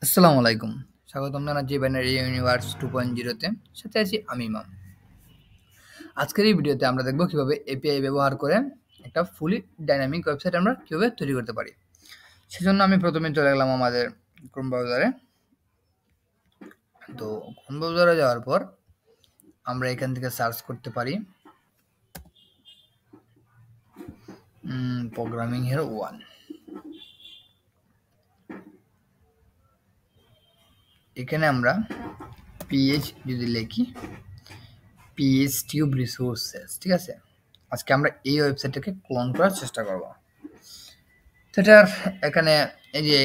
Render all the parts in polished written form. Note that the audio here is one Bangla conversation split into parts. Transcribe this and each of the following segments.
আসসালামু আলাইকুম। স্বাগতম জানাচ্ছি বাইনারি ইউনিভার্স 2.0 তে। সাথে আছি আমি ইমাম। আজকের এই ভিডিওতে আমরা দেখব কিভাবে এপিআই ব্যবহার করে একটা ফুলি ডাইনামিক ওয়েবসাইট আমরা কিভাবে তৈরি করতে পারি। সেজন্য আমি প্রথমে চলে গেলাম আমাদের ক্রোম ব্রাউজারে। তো ক্রোম ব্রাউজারে যাওয়ার পর আমরা এখান থেকে সার্চ করতে পারি প্রোগ্রামিং হিরো 1। এখানে আমরা পিএইচ যদি লিখি পিএইচ টিউব রিসোর্সেস, ঠিক আছে। আজকে আমরা এই ওয়েবসাইটটাকে ক্লোন করার চেষ্টা করব। সেটার এখানে এই যে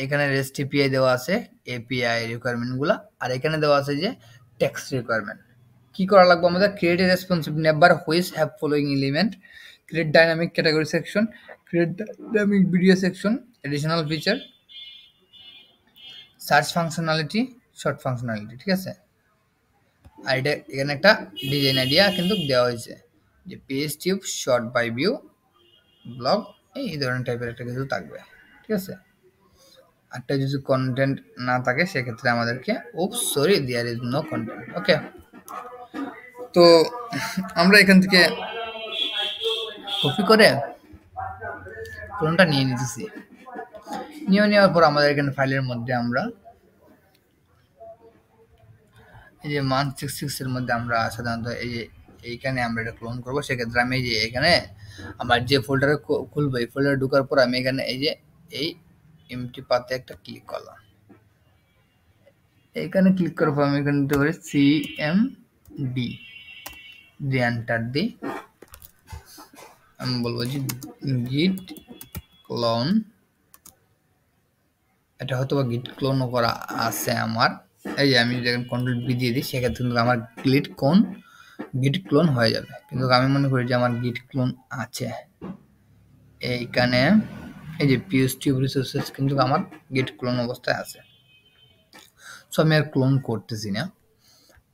এখানে রেস্ট এপিআই দেওয়া আছে, এপিআই রিকোয়ারমেন্টগুলো, আর এখানে দেওয়া আছে যে টেক্সট রিকোয়ারমেন্ট। কি করা লাগবে আমাদের? ক্রিয়েট এ রেসপন্সিভ নেবার which have following element, create dynamic category section, create dynamic video section, additional feature, search functionality, short functionality, ঠিক আছে। আর এটা এখানে একটা ডিজাইন আইডিয়া কিন্তু দেওয়া হয়েছে যে page tube, short by view, blog, এই ধরনের টাইপের একটা কিছু থাকবে, ঠিক আছে। একটা যদি কন্টেন্ট না থাকে সেক্ষেত্রে আমাদেরকে sorry there is no content. Okay, তো আমরা এখান থেকে কপি করে ক্লোনটা নিয়ে নিতেছি। নেওয়ার পর আমাদের এখানে ফাইলের মধ্যে আমরা এই যে মান 66 এর মধ্যে আমরা সাধারণত এই যে এইখানে আমরা এটা ক্লোন করবো। সেক্ষেত্রে আমি এই যে এখানে আমার যে ফোল্ডারে খুলবো, এই ফোল্ডারে ঢোকার পর আমি এখানে এই যে এই এমটি পাতে একটা ক্লিক করলাম। এখানে ক্লিক করার পর আমি এখানে দিতে পারি সিএমডি, দিয়ে এন্টার দিই। আমি বলবো যে গিট ক্লোন, এটা হয়তো বা গিট ক্লোন করা আছে আমার। এই যে আমি যদি কন্ট্রোল বি দিয়ে দিই সেক্ষেত্রে কিন্তু আমার গিট ক্লোন হয়ে যাবে, কিন্তু আমি মনে করি যে আমার গিট ক্লোন আছে এইখানে। এই যে পিএস টিউব রিসোর্সেস কিন্তু আমার গিট ক্লোন অবস্থায় আছে। সো আমি আর ক্লোন করতেছি না।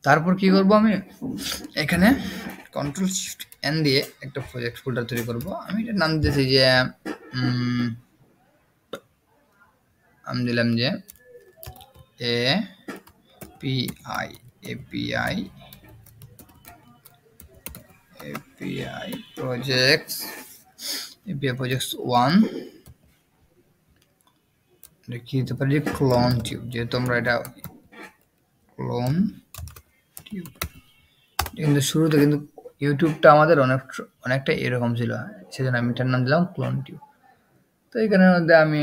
তারপর কি করব, আমি এখানে কন্ট্রোল শিফট এন দিয়ে একটা প্রজেক্ট ফোল্ডার তৈরি করব। আমি এটার নাম দিয়েছি যে আমি দিলাম যে এপিআই এপিআই এপিআই প্রজেক্টস 1। কি দিতে পারি? ক্লোন টিউব, যেহেতু আমরা এটা ক্লোন টিউব। কিন্তু শুরুতে কিন্তু ইউটিউবটা আমাদের অনেকটা এরকম ছিল, সেজন্য আমি এটার নাম দিলাম ক্লোন টিউব। তো এখানের মধ্যে আমি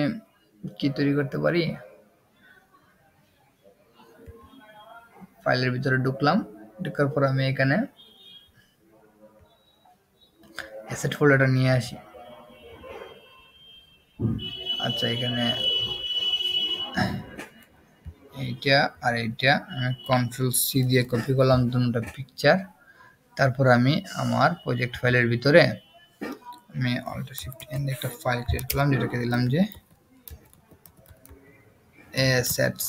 কি তৈরি করতে পারি? ফাইলের ভিতরে ঢুকলাম, ঢোকার পর আমি এখানে অ্যাসেট ফোল্ডারটা নিয়ে আসি। আচ্ছা, এখানে এইটা আর এইটা আমি কন্ট্রোল সি দিয়ে কপি করলাম দুটো পিকচার। তারপর আমি আমার প্রজেক্ট ফাইলের ভিতরে আমি অল্ট শিফট এন একটা ফাইল ক্রিয়েট করলাম, যেটাকে দিলাম যে অ্যাসেটস।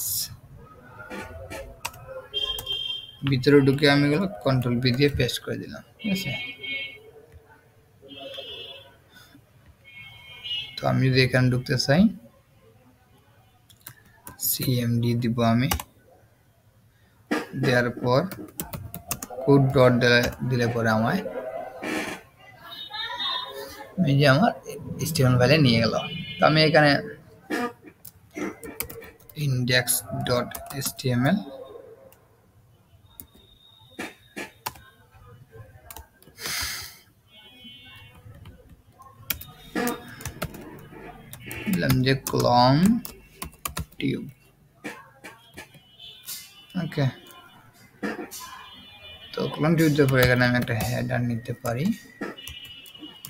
ভিতরে ঢুকে আমি এগুলো কন্ট্রোল বি দিয়ে পেস্ট করে দিলাম, ঠিক আছে। তো আমি যদি এখানে ঢুকতে চাই সিএমডি দিব, আমি দেওয়ার পর কোড ডট দিলে পরে আমায় এই যে আমার HTML ফাইলে নিয়ে গেল। তো আমি এখানে index ডট html দিলাম যে ক্লোন টিউব। ওকে, তো ক্লোন টিউব দেওয়ার পরে এখানে আমি একটা হেডার নিতে পারি।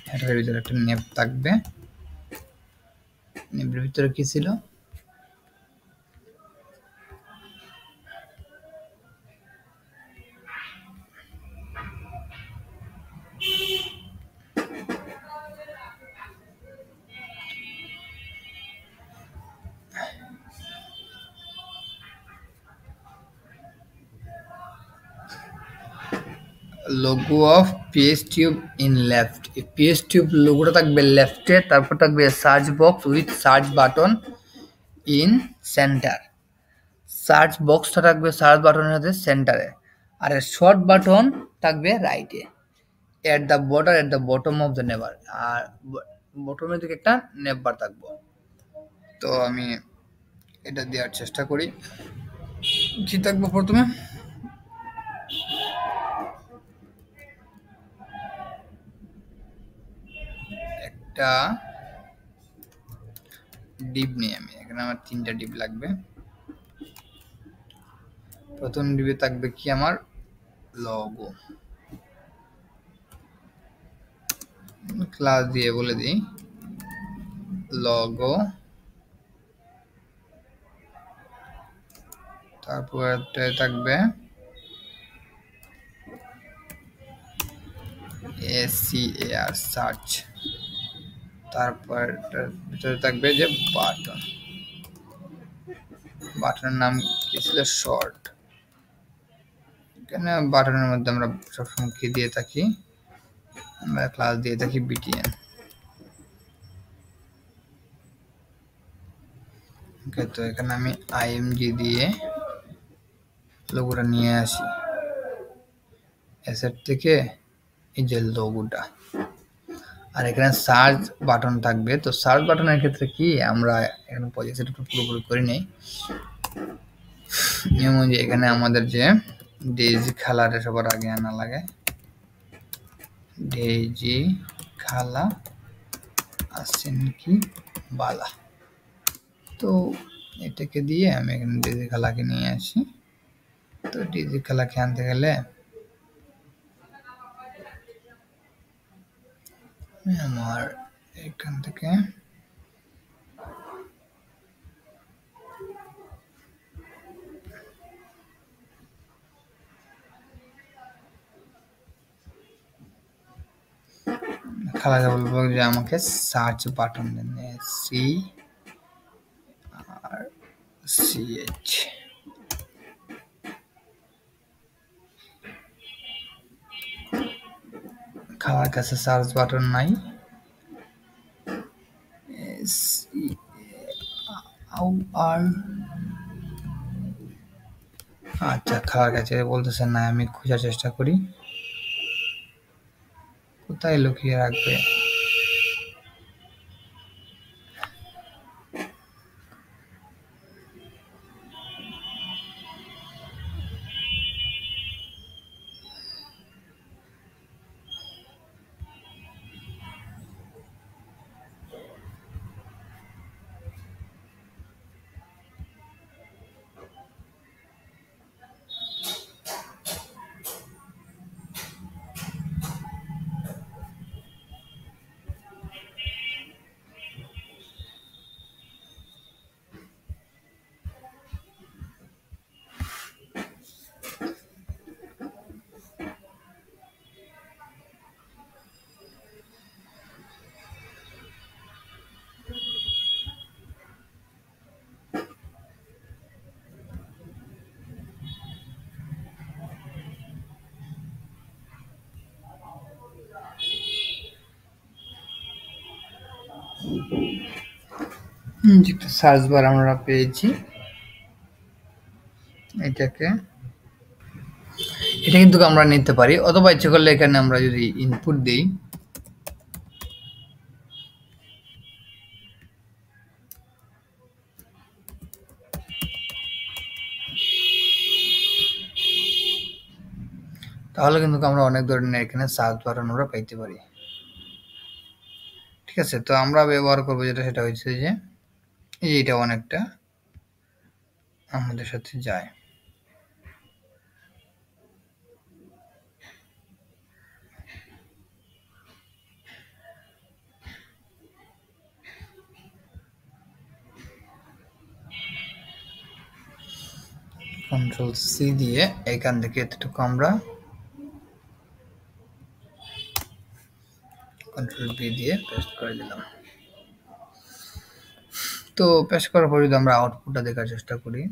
হেডারের ভিতরে একটা নেপ থাকবে। নেপের ভিতরে কি ছিল? Logo of PS tube in left. এই পিএস টিউব লোগোটা থাকবে লেফটে, তারপর থাকবে search box with search button in centre. Search বক্সটা থাকবে সার্চ বাটনের সাথে সেন্টারে, আর শর্ট বাটন থাকবে রাইটে, at the border at the bottom of the navbar, আর বটমের দিকে একটা নেভার থাকবো। তো আমি এটা দেওয়ার চেষ্টা করি। কি থাকবো প্রথমে, একটা ডিপ নিই আমি, এখানে আমার 3টা ডিপ লাগবে। প্রথম ডিপে থাকবে কি আমার লগো, ক্লাস দিয়ে বলে দিই লগো, তারপর থাকবে SEAR সার্চ, তারপর ভিতরে থাকবে যে বাটন, বাটনের নাম কি ছিল শর্ট। এখানে বাটনের মধ্যে আমরা সবসময় কি দিয়ে থাকি, আমরা ক্লাস দিয়ে থাকি BTN। ওকে, তো এখানে আমি IMG দিয়ে লোগোটা নিয়ে আসি, অ্যাসেট থেকে এই যে লোগোটা, আর এখানে সার্চ বাটন থাকবে। তো সার্চ বাটনের ক্ষেত্রে কি আমরা এখানে প্রজেক্ট সেটআপটা পুরোপুরি করে নেই। যেমন যে এখানে আমাদের যে ডেইজি খালাটা সবার আগে আনা লাগে, ডেইজি খালা আসেন কি বালা। তো এটাকে দিয়ে আমি এখানে ডেইজি খালাকে নিয়ে আসি। তো ডেইজি খালাকে আনতে গেলে আমার এখান থেকে খালাকে বলবো যে আমাকে সার্চ বাটন দেন, SEARCH। খালার কাছে সার্চ বাটন নাই, SEAR। আচ্ছা, খালার কাছে বলতেছে না, আমি খোঁজার চেষ্টা করি কোথায় লুকিয়ে রাখবে। যেটা সার্চ বার আমরা পেয়েছি, এটা কিন্তু আমরা নিতে পারি, অথবা ইচ্ছে করলে এখানে আমরা যদি ইনপুট দিই, তাহলে কিন্তু আমরা অনেক ধরনের এখানে সার্চ বাটন আমরা পাইতে পারি। ঠিক আছে, তো আমরা ব্যবহার করবো যেটা, সেটা হচ্ছে যে এটা অনেকটা আমাদের সাথে যায়। Ctrl+C দিয়ে এখান থেকে এতটুকু আমরা Ctrl+V দিয়ে পেস্ট করে দিলাম। তো পেস্ট করার পর যদি আমরা আউটপুটটা দেখার চেষ্টা করি,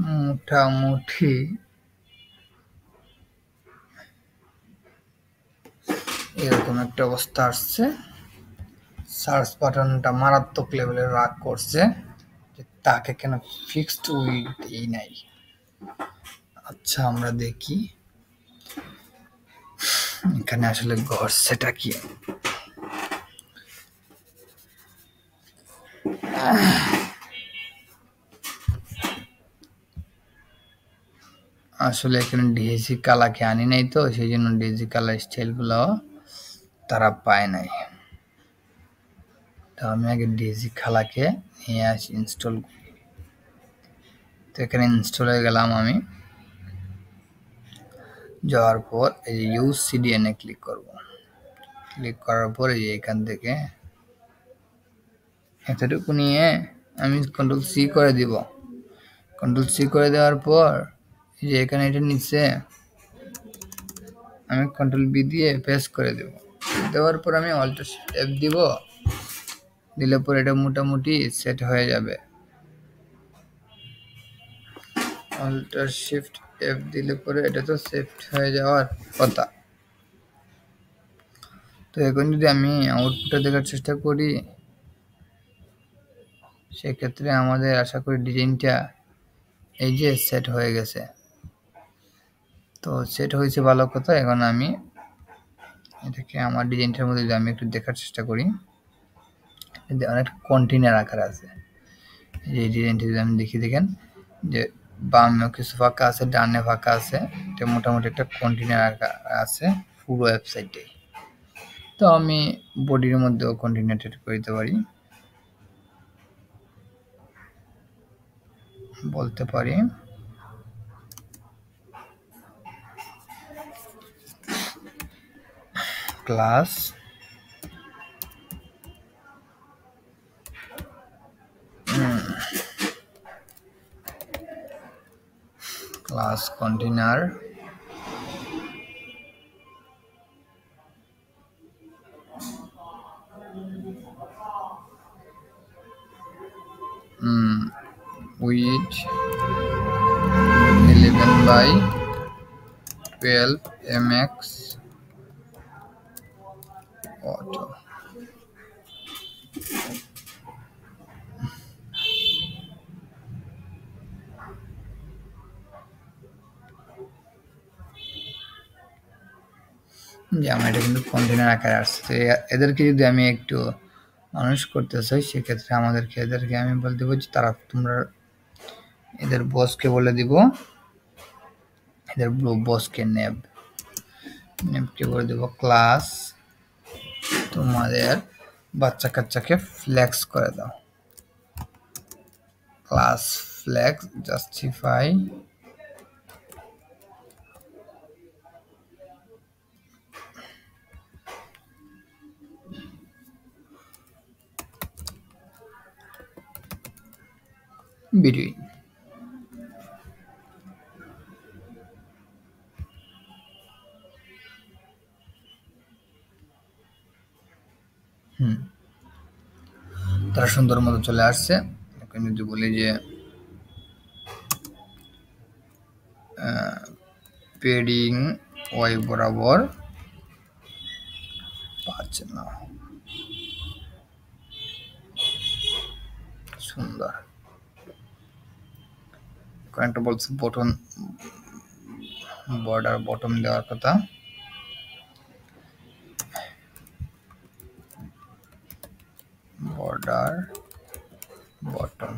মোটামুটি এরকম একটা অবস্থা আসছে। সার্চ বাটনটা মারাত্মক লেভেলের রাগ করছে যে তাকে কেন ফিক্সড উইথ এই নাই। আচ্ছা আমরা দেখি এখানে আসলে ঘটছেটা কি। আসলে এখানে ডিএসি কালাকে আনি নাই, তো সেই জন্য ডিএসি কালার স্টাইলগুলো তারা পায় নাই। তো আমি আগে ডিএসি খালাকে নিয়ে আসি, ইনস্টল করি। তো এখানে ইনস্টল হয়ে গেলাম আমি। যাওয়ার পর এই যে ইউজ সিডিএন এ ক্লিক করব। ক্লিক করার পর এই এখান থেকে এতটুকু নিয়ে আমি কন্ট্রোল সি করে দিব। কন্ট্রোল সি করে দেওয়ার পর এই যে এখানে এটা নিচে আমি কন্ট্রোল বি দিয়ে পেস্ট করে দেব। দেওয়ার পর আমি অল্ট এফ দিব। দিলে পর এটা মোটামুটি সেট হয়ে যাবে। অল্ট শিফট এফ দিলে পরে এটা তো সেট হয়ে যাওয়ার কথা। তো এখন যদি আমি আউটপুটটা দেখার চেষ্টা করি, সেক্ষেত্রে আমাদের আশা করি ডিজাইনটা এই যে সেট হয়ে গেছে। তো সেট হয়েছে ভালো কথা। এখন আমি এটাকে আমার ডিজাইনটার মধ্যে যদি আমি একটু দেখার চেষ্টা করি, অনেক কন্টেনার আকার আছে। এই ডিজাইনটা যদি আমি দেখি, দেখেন যে বামে কিছু ফাঁকা আছে, ডানে ফাঁকা আছে। এটা মোটামুটি একটা কন্টেনার আকার আছে পুরো ওয়েবসাইটে। তো আমি বডির মধ্যেও কন্টেনার করে দিতে পারি, বলতে পারি class container with 11/12 mx auto। যে আমার এটা কিন্তু কন্টেনার আকারে আসছে। তো এদেরকে যদি আমি একটু মানুষ করতে চাই, সেক্ষেত্রে এদেরকে আমি বলে দেবো যে তোমরা এদের বসকে বলে দিব, এদের বসকে নেবকে বলে দেবো ক্লাস তোমাদের বাচ্চা কাচ্চাকে ফ্লেক্স করে দাও। ক্লাস ফ্লেক্স জাস্টিফাই between তারা সুন্দর মতো চলে আসছে। এখন যদি বলি যে পেডিং ওয়াই বরাবর পাচ্ছে না, সুন্দর। এখন একটা বলছে বটন বর্ডার বটম দেওয়ার কথা। বর্ডার বটম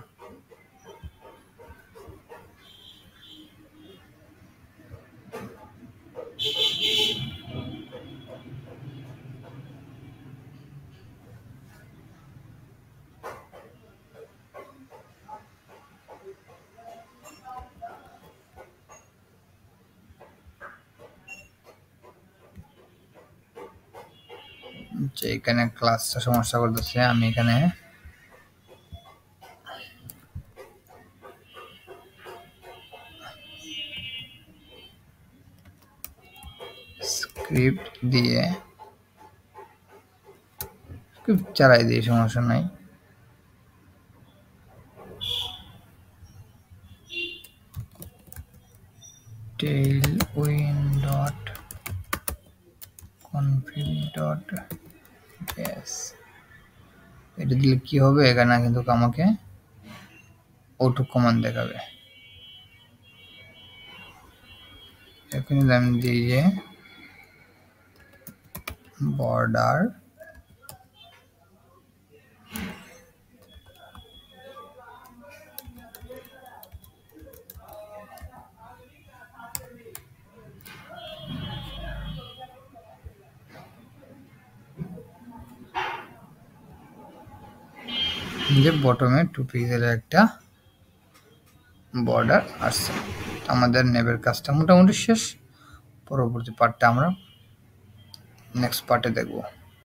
যে এখানে ক্লাসটা সমস্যা করতেছে। আমি এখানে স্ক্রিপ্ট দিয়ে চালাই দিই, সমস্যা নাই। tailwind.config ডট ব্যাস। এটা দিলে কি হবে, এখানে কিন্তু আমাকে অটো কমান্ড দেখাবে। এখানে আমি দিই যে বর্ডার যে বটমে 2 পিক্সেলের একটা বর্ডার আসছে। আমাদের নেবের কাজটা মোটামুটি শেষ। পরবর্তী পার্টটা আমরা নেক্সট পার্টে দেখব।